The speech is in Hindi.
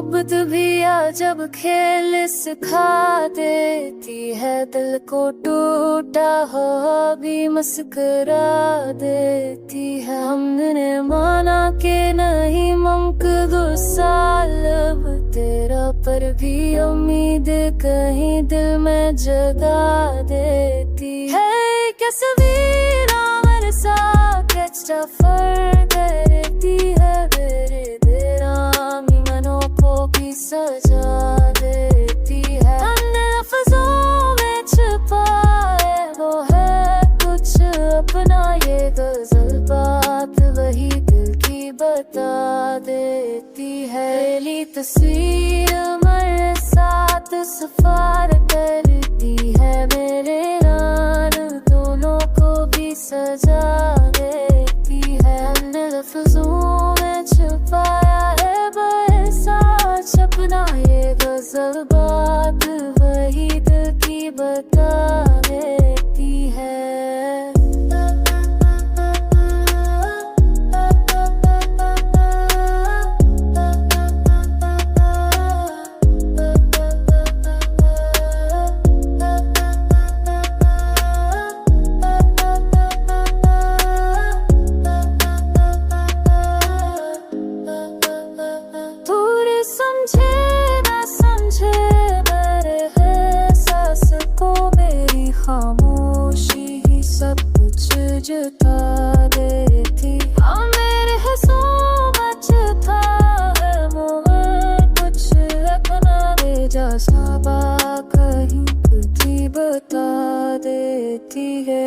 मोहब्बत भी जब खेल सिखा देती है, दिल को टूटा हो भी मुस्कुरा देती है। हमने माना कि नहीं मुमकिन 2 साल अब तेरा, पर भी उम्मीद कहीं दिल में जगा देती है। तस्वीर मेरे साथ फर करती है, मेरे तेरामी मनों को भी सजा देती है। लफ्जों में छुपा है वो है कुछ अपना, ये गजल बात वही दिल की बता देती है। ली तस्वीर मेरे साथ सफार करती है, मेरे दोनों को भी सजा देती है। लफ्जों में छुपाया है बरसा सपना, ये गजल बात वही दिल की बता देती है। खामोशी ही सब कुछ जता देती, मेरे हिस्सों में था है मोहन कुछ अपना, बेजा साबा कहीं कुछ बता देती है।